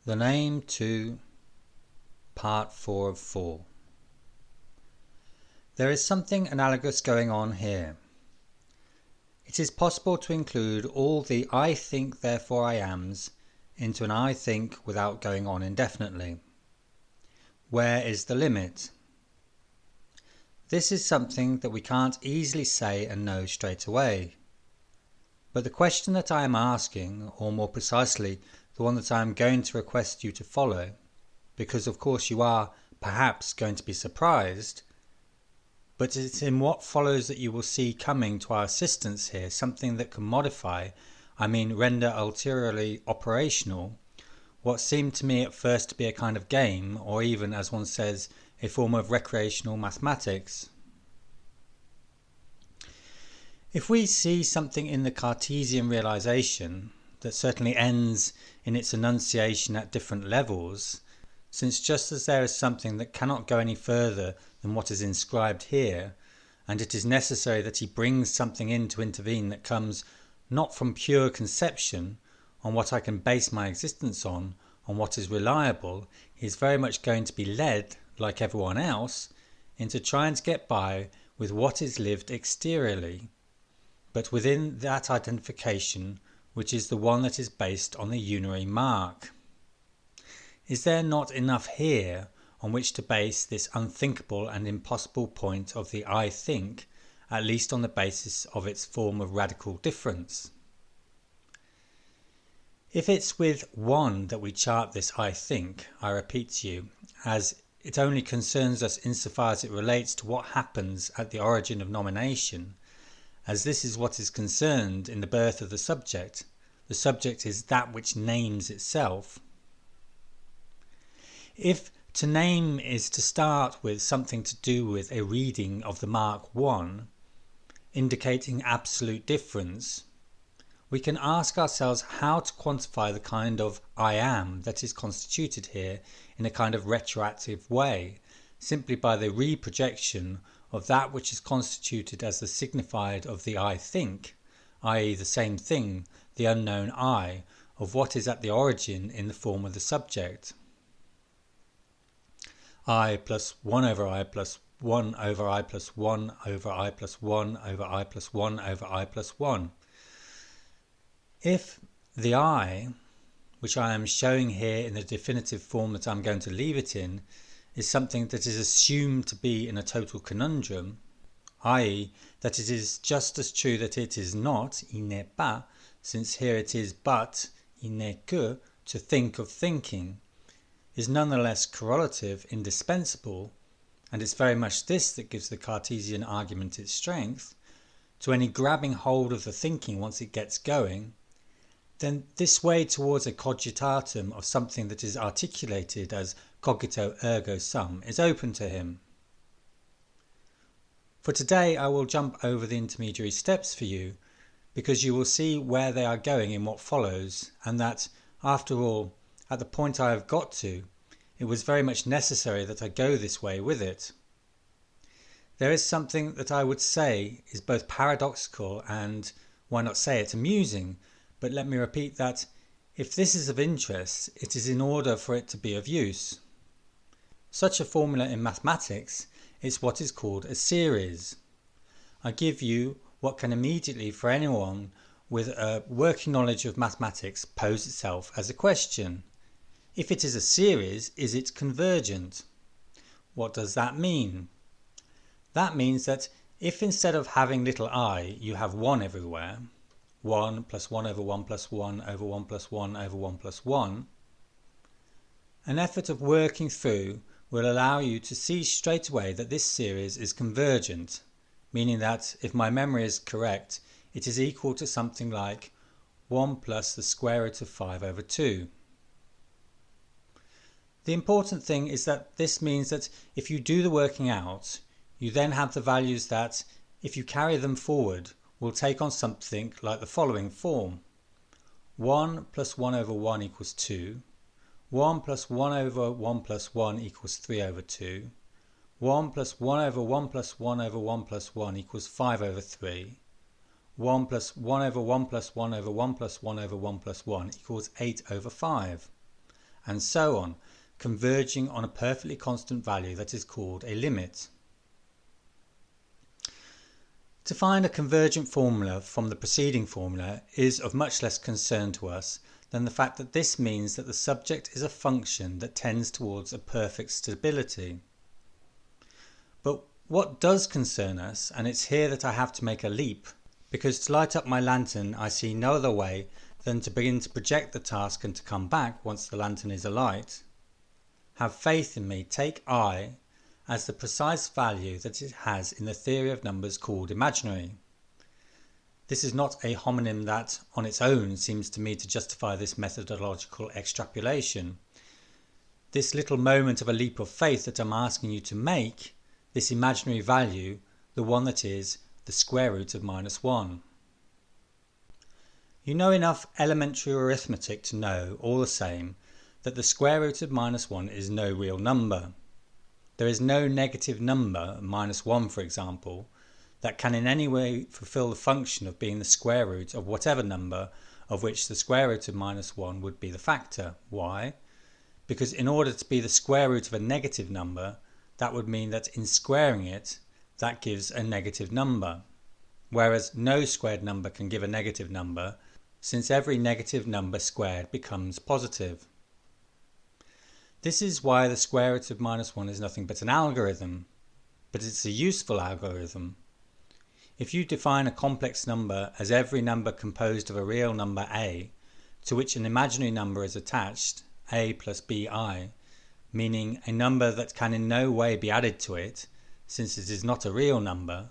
The Name 2, Part 4 of 4. There is something analogous going on here. It is possible to include all the I think therefore I ams into an I think without going on indefinitely. Where is the limit? This is something that we can't easily say and know straight away. But the question that I am asking, or more precisely, the one that I am going to request you to follow, because of course you are perhaps going to be surprised, but it's in what follows that you will see coming to our assistance here something that can modify, render ulteriorly operational, what seemed to me at first to be a kind of game, or even, as one says, a form of recreational mathematics. If we see something in the Cartesian realization that certainly ends in its enunciation at different levels, since just as there is something that cannot go any further than what is inscribed here, and it is necessary that he brings something in to intervene that comes not from pure conception, on what I can base my existence on what is reliable, he is very much going to be led, like everyone else, into trying to get by with what is lived exteriorly, but within that identification which is the one that is based on the unary mark. Is there not enough here on which to base this unthinkable and impossible point of the I think, at least on the basis of its form of radical difference? If it's with one that we chart this I think, I repeat to you, as it only concerns us insofar as it relates to what happens at the origin of nomination, as this is what is concerned in the birth of the subject is that which names itself. If to name is to start with something to do with a reading of the mark 1, indicating absolute difference, we can ask ourselves how to quantify the kind of I am that is constituted here in a kind of retroactive way, simply by the reprojection of that which is constituted as the signified of the I think, i.e. the same thing, the unknown I, of what is at the origin in the form of the subject. I plus 1 over I plus 1 over I plus 1 over I plus 1 over I plus 1 over I plus 1. If the I, which I am showing here in the definitive form that I'm going to leave it in, is something that is assumed to be in a total conundrum, i.e. that it is just as true that it is not, il n'est pas, since here it is but, il n'est que, to think of thinking, is nonetheless correlative, indispensable, and it's very much this that gives the Cartesian argument its strength, to any grabbing hold of the thinking once it gets going, then this way towards a cogitatum of something that is articulated as cogito ergo sum is open to him. For today I will jump over the intermediary steps for you, because you will see where they are going in what follows, and that, after all, at the point I have got to, it was very much necessary that I go this way with it. There is something that I would say is both paradoxical and, why not say it, amusing, but let me repeat that if this is of interest, it is in order for it to be of use. Such a formula in mathematics is what is called a series. I give you what can immediately, for anyone with a working knowledge of mathematics, pose itself as a question. If it is a series, is it convergent? What does that mean? That means that if instead of having little I, you have 1 everywhere, 1 plus 1 over 1 plus 1 over 1 plus 1 over 1 plus 1, an effort of working through will allow you to see straight away that this series is convergent, meaning that, if my memory is correct, it is equal to something like 1 plus the square root of 5 over 2. The important thing is that this means that if you do the working out, you then have the values that, if you carry them forward, will take on something like the following form. 1 plus 1 over 1 equals 2. 1 plus 1 over 1 plus 1 equals 3 over 2. 1 plus 1 over 1 plus 1 over 1 plus 1 equals 5 over 3. 1 plus 1 over 1 plus 1 over 1 plus 1 over 1 plus 1 equals 8 over 5. and so on, converging on a perfectly constant value that is called a limit. To find a convergent formula from the preceding formula is of much less concern to us than the fact that this means that the subject is a function that tends towards a perfect stability. But what does concern us, and it's here that I have to make a leap, because to light up my lantern I see no other way than to begin to project the task and to come back once the lantern is alight. Have faith in me, take I as the precise value that it has in the theory of numbers called imaginary. This is not a homonym that, on its own, seems to me to justify this methodological extrapolation. This little moment of a leap of faith that I'm asking you to make, this imaginary value, the one that is the square root of -1. You know enough elementary arithmetic to know, all the same, that the square root of -1 is no real number. There is no negative number, -1 for example, that can in any way fulfill the function of being the square root of whatever number of which the square root of -1 would be the factor. Why? Because in order to be the square root of a negative number, that would mean that in squaring it, that gives a negative number, whereas no squared number can give a negative number, since every negative number squared becomes positive. This is why the square root of -1 is nothing but an algorithm, but it's a useful algorithm. If you define a complex number as every number composed of a real number a, to which an imaginary number is attached, a plus bi, meaning a number that can in no way be added to it, since it is not a real number,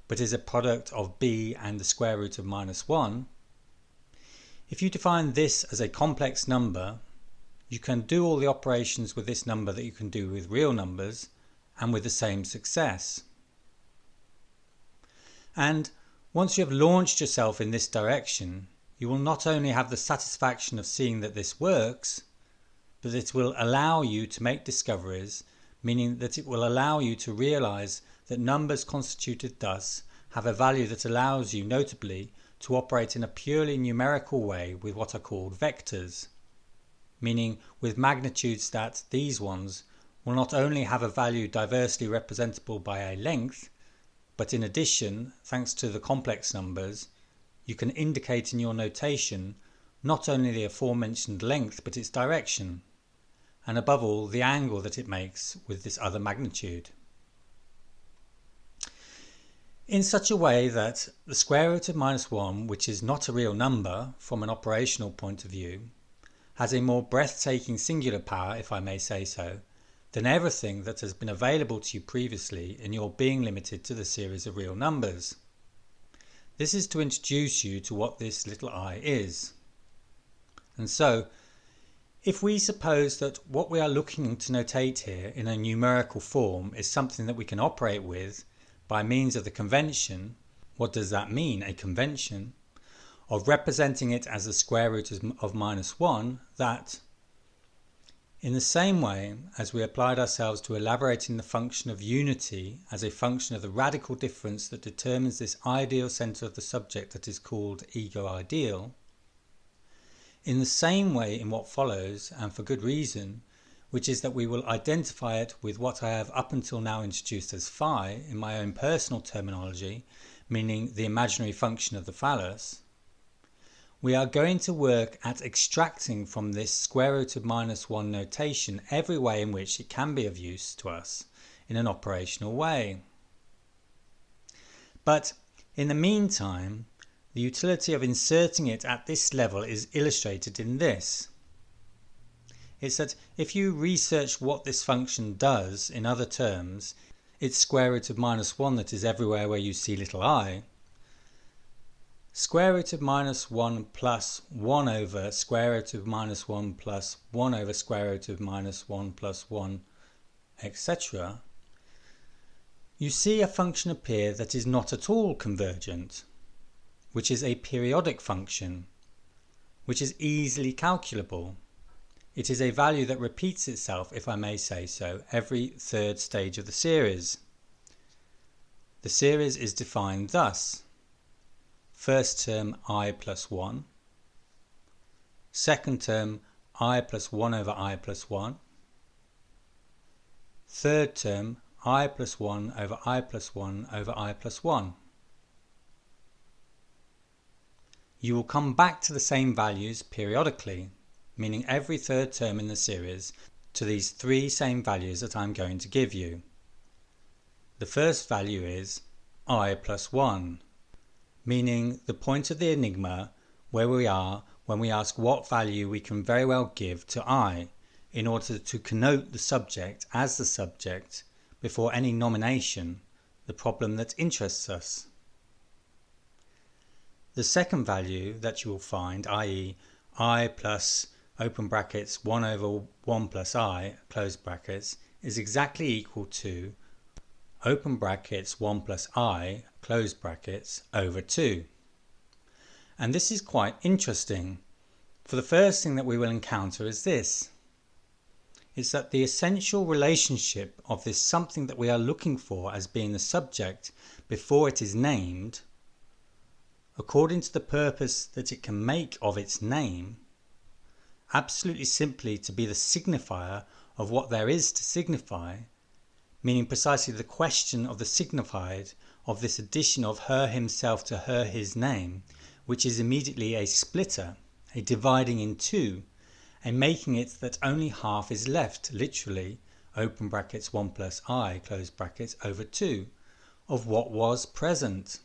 but is a product of b and the square root of -1, if you define this as a complex number, you can do all the operations with this number that you can do with real numbers, and with the same success. And once you have launched yourself in this direction, you will not only have the satisfaction of seeing that this works, but it will allow you to make discoveries, meaning that it will allow you to realize that numbers constituted thus have a value that allows you notably to operate in a purely numerical way with what are called vectors, meaning with magnitudes that, these ones, will not only have a value diversely representable by a length, but in addition, thanks to the complex numbers, you can indicate in your notation not only the aforementioned length but its direction, and above all the angle that it makes with this other magnitude. In such a way that the square root of -1, which is not a real number from an operational point of view, has a more breathtaking singular power, if I may say so, than everything that has been available to you previously in your being limited to the series of real numbers. This is to introduce you to what this little I is. And so, if we suppose that what we are looking to notate here in a numerical form is something that we can operate with by means of the convention, what does that mean, a convention, of representing it as the square root of -1, that, in the same way as we applied ourselves to elaborating the function of unity as a function of the radical difference that determines this ideal centre of the subject that is called ego ideal, in the same way in what follows, and for good reason, which is that we will identify it with what I have up until now introduced as phi in my own personal terminology, meaning the imaginary function of the phallus, we are going to work at extracting from this square root of -1 notation every way in which it can be of use to us in an operational way. But in the meantime, the utility of inserting it at this level is illustrated in this. It's that if you research what this function does in other terms, its square root of -1 that is everywhere where you see little I, square root of -1 plus 1 over square root of -1 plus 1 over square root of -1 plus 1, etc., you see a function appear that is not at all convergent, which is a periodic function, which is easily calculable. It is a value that repeats itself, if I may say so, every third stage of the series. The series is defined thus: first term I plus 1, second term I plus 1 over I plus 1. Third term, I plus 1 over I plus 1 over I plus 1. You will come back to the same values periodically, meaning every third term in the series, to these three same values that I'm going to give you. The first value is I plus 1, meaning the point of the enigma where we are when we ask what value we can very well give to I in order to connote the subject as the subject before any nomination, the problem that interests us. The second value that you will find, i.e. I plus open brackets 1 over 1 plus I close brackets, is exactly equal to open brackets 1 plus I close brackets over 2. And this is quite interesting, for the first thing that we will encounter is this. It's that the essential relationship of this something that we are looking for as being the subject before it is named, according to the purpose that it can make of its name, absolutely simply to be the signifier of what there is to signify, meaning precisely the question of the signified of this addition of her himself to her his name, which is immediately a splitter, a dividing in two, and making it that only half is left, literally, open brackets 1 plus I close brackets over 2, of what was present.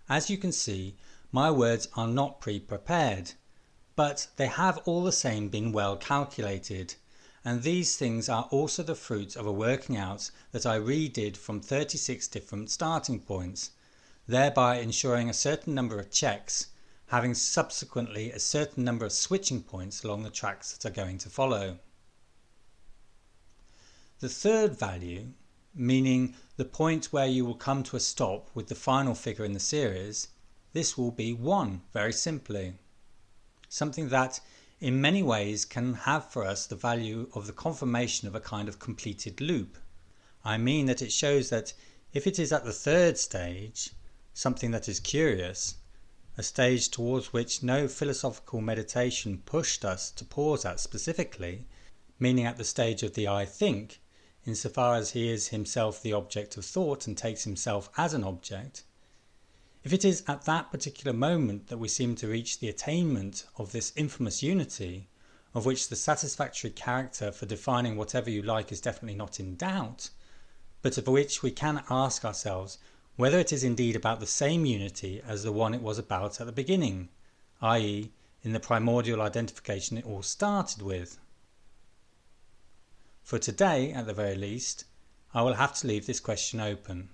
As you can see, my words are not pre-prepared, but they have all the same been well calculated, and these things are also the fruit of a working out that I redid from 36 different starting points, thereby ensuring a certain number of checks, having subsequently a certain number of switching points along the tracks that are going to follow. The third value, meaning the point where you will come to a stop with the final figure in the series, this will be 1, very simply. Something that in many ways can have for us the value of the confirmation of a kind of completed loop. I mean that it shows that if it is at the third stage, something that is curious, a stage towards which no philosophical meditation pushed us to pause at specifically, meaning at the stage of the I think, insofar as he is himself the object of thought and takes himself as an object, if it is at that particular moment that we seem to reach the attainment of this infamous unity, of which the satisfactory character for defining whatever you like is definitely not in doubt, but of which we can ask ourselves whether it is indeed about the same unity as the one it was about at the beginning, i.e. in the primordial identification it all started with. For today, at the very least, I will have to leave this question open.